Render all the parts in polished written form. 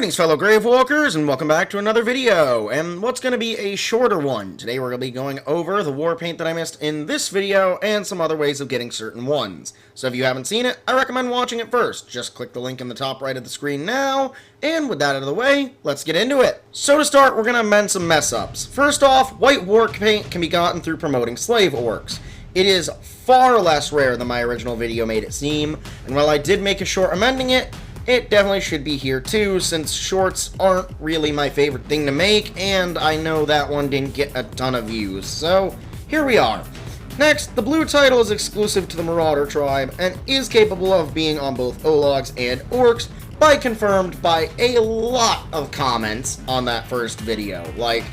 Greetings, fellow Gravewalkers, and welcome back to another video, and what's going to be a shorter one. Today we're going to be going over the Warpaint that I missed in this video, and some other ways of getting certain ones. So if you haven't seen it, I recommend watching it first. Just click the link in the top right of the screen now, and with that out of the way, let's get into it. So to start, we're going to amend some mess-ups. First off, white Warpaint can be gotten through promoting slave orcs. It is far less rare than my original video made it seem, and while I did make a short amending it, it definitely should be here too, since shorts aren't really my favorite thing to make, and I know that one didn't get a ton of views, so here we are. Next, the blue title is exclusive to the Marauder tribe, and is capable of being on both Ologs and Orcs, confirmed by a lot of comments on that first video, like,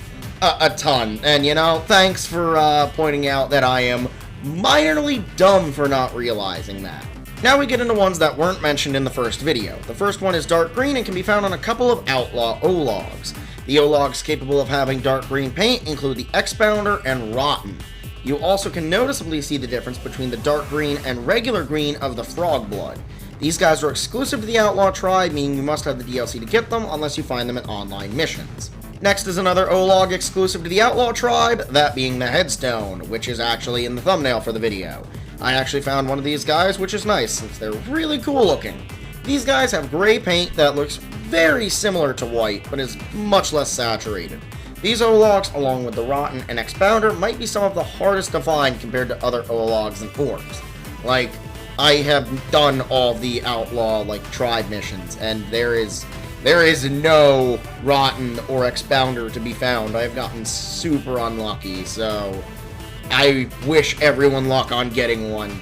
a ton, and you know, thanks for pointing out that I am minorly dumb for not realizing that. Now we get into ones that weren't mentioned in the first video. The first one is dark green and can be found on a couple of outlaw Ologs. The Ologs capable of having dark green paint include the Expounder and Rotten. You also can noticeably see the difference between the dark green and regular green of the Frog Blood. These guys are exclusive to the outlaw tribe, meaning you must have the DLC to get them unless you find them in online missions. Next is another Olog exclusive to the outlaw tribe, that being the Headstone, which is actually in the thumbnail for the video. I actually found one of these guys, which is nice, since they're really cool looking. These guys have gray paint that looks very similar to white, but is much less saturated. These Ologs, along with the Rotten and Expounder, might be some of the hardest to find compared to other Ologs and Orcs. Like, I have done all the outlaw, tribe missions, and there is no Rotten or Expounder to be found. I've gotten super unlucky, so I wish everyone luck on getting one.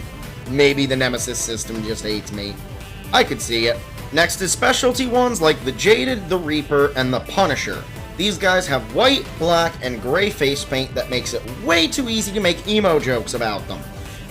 Maybe the Nemesis system just hates me. I could see it. Next is specialty ones like the Jaded, the Reaper, and the Punisher. These guys have white, black, and gray face paint that makes it way too easy to make emo jokes about them.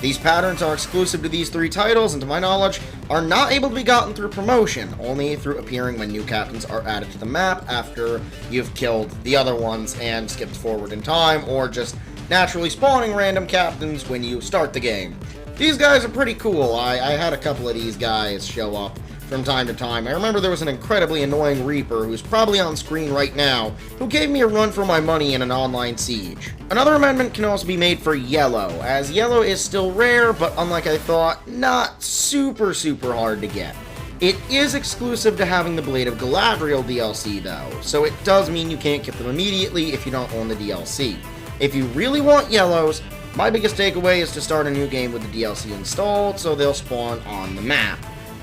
These patterns are exclusive to these three titles, and to my knowledge, are not able to be gotten through promotion, only through appearing when new captains are added to the map after you've killed the other ones and skipped forward in time, or just naturally spawning random captains when you start the game. These guys are pretty cool. I had a couple of these guys show up from time to time. I remember there was an incredibly annoying Reaper who's probably on screen right now, who gave me a run for my money in an online siege. Another amendment can also be made for yellow, as yellow is still rare, but unlike I thought, not super hard to get. It is exclusive to having the Blade of Galadriel DLC though, so it does mean you can't get them immediately if you don't own the DLC. If you really want yellows, my biggest takeaway is to start a new game with the DLC installed, so they'll spawn on the map.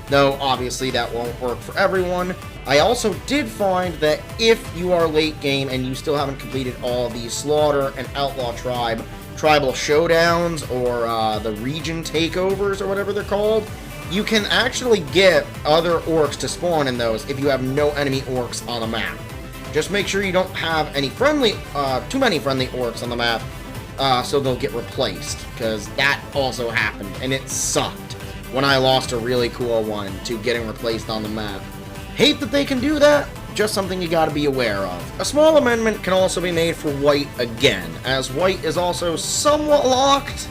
Though, obviously, that won't work for everyone. I also did find that if you are late game and you still haven't completed all the Slaughter and Outlaw Tribe Tribal Showdowns, or the Region Takeovers, or whatever they're called, you can actually get other orcs to spawn in those if you have no enemy orcs on the map. Just make sure you don't have any too many friendly orcs on the map, so they'll get replaced, because that also happened, and it sucked when I lost a really cool one to getting replaced on the map. Hate that they can do that, just something you gotta be aware of. A small amendment can also be made for white again, as white is also somewhat locked.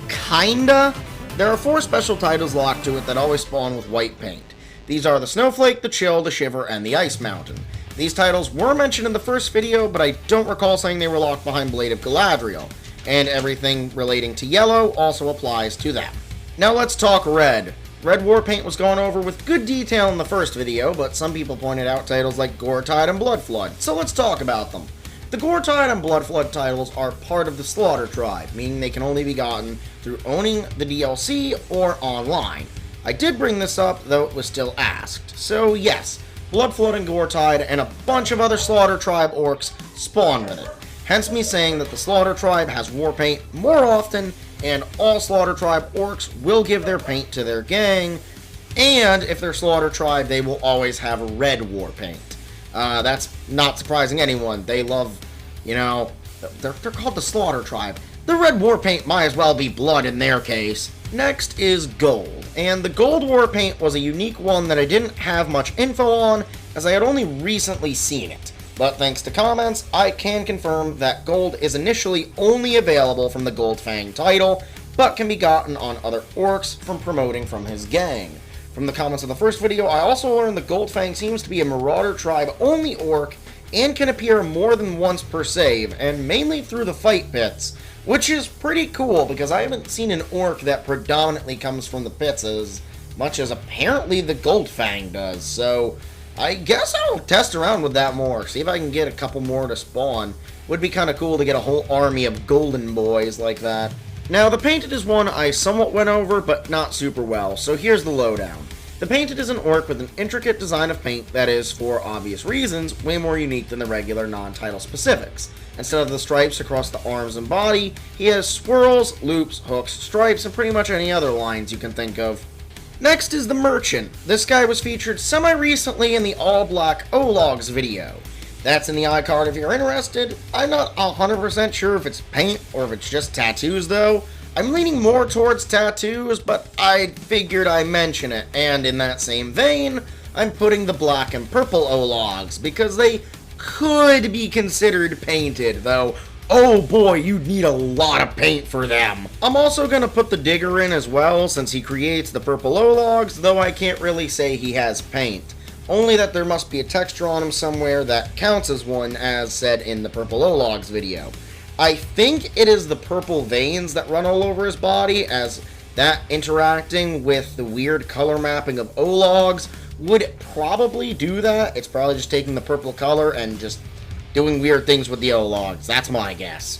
Kinda. There are 4 special titles locked to it that always spawn with white paint. These are the Snowflake, the Chill, the Shiver, and the Ice Mountain. These titles were mentioned in the first video, but I don't recall saying they were locked behind Blade of Galadriel, and everything relating to yellow also applies to them. Now let's talk red. Red Warpaint was gone over with good detail in the first video, but some people pointed out titles like Goretide and Bloodflood, so let's talk about them. The Goretide and Bloodflood titles are part of the Slaughter tribe, meaning they can only be gotten through owning the DLC or online. I did bring this up, though it was still asked. So yes, Bloodflood and Goretide and a bunch of other Slaughter tribe orcs spawn with it. Hence me saying that the Slaughter tribe has Warpaint more often, and all Slaughter tribe orcs will give their paint to their gang, and if they're Slaughter tribe, they will always have red Warpaint. That's not surprising anyone. They love, you know, they're called the Slaughter tribe. The red Warpaint might as well be blood in their case. Next is gold, and the gold Warpaint was a unique one that I didn't have much info on, as I had only recently seen it. But thanks to comments, I can confirm that gold is initially only available from the Gold Fang title, but can be gotten on other orcs from promoting from his gang. From the comments of the first video, I also learned that Goldfang seems to be a Marauder tribe-only orc and can appear more than once per save, and mainly through the fight pits, which is pretty cool because I haven't seen an orc that predominantly comes from the pits as much as apparently the Goldfang does, so I guess I'll test around with that more, see if I can get a couple more to spawn. Would be kind of cool to get a whole army of golden boys like that. Now, the Painted is one I somewhat went over, but not super well, so here's the lowdown. The Painted is an orc with an intricate design of paint that is, for obvious reasons, way more unique than the regular non-title specifics. Instead of the stripes across the arms and body, he has swirls, loops, hooks, stripes, and pretty much any other lines you can think of. Next is the Merchant. This guy was featured semi-recently in the all-black O-Logs video. That's in the iCard if you're interested. I'm not 100% sure if it's paint or if it's just tattoos though. I'm leaning more towards tattoos, but I figured I'd mention it, and in that same vein, I'm putting the black and purple O-Logs, because they could be considered painted, though oh boy, you'd need a lot of paint for them. I'm also going to put the Digger in as well, since he creates the purple O-Logs, though I can't really say he has paint. Only that there must be a texture on him somewhere that counts as one, as said in the purple O-Logs video. I think it is the purple veins that run all over his body, as that interacting with the weird color mapping of O-Logs would probably do that. It's probably just taking the purple color and just doing weird things with the O-Logs. That's my guess.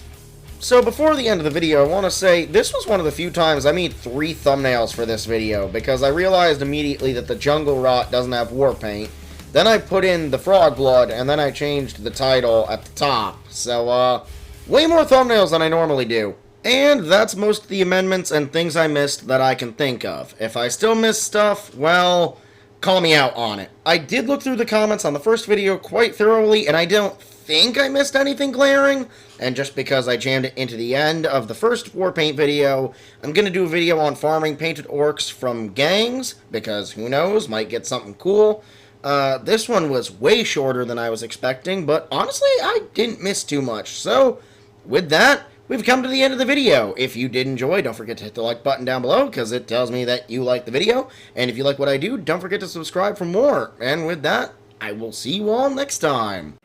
So before the end of the video, I want to say this was one of the few times I made 3 thumbnails for this video, because I realized immediately that the Jungle Rot doesn't have Warpaint. Then I put in the Frog Blood, and then I changed the title at the top. So, way more thumbnails than I normally do. And that's most of the amendments and things I missed that I can think of. If I still miss stuff, well, call me out on it. I did look through the comments on the first video quite thoroughly, and I don't think I missed anything glaring. And just because I jammed it into the end of the first Warpaint video, I'm going to do a video on farming painted orcs from gangs, because who knows, might get something cool. This one was way shorter than I was expecting, but honestly, I didn't miss too much. So, with that, we've come to the end of the video. If you did enjoy, don't forget to hit the like button down below, because it tells me that you like the video. And if you like what I do, don't forget to subscribe for more. And with that, I will see you all next time.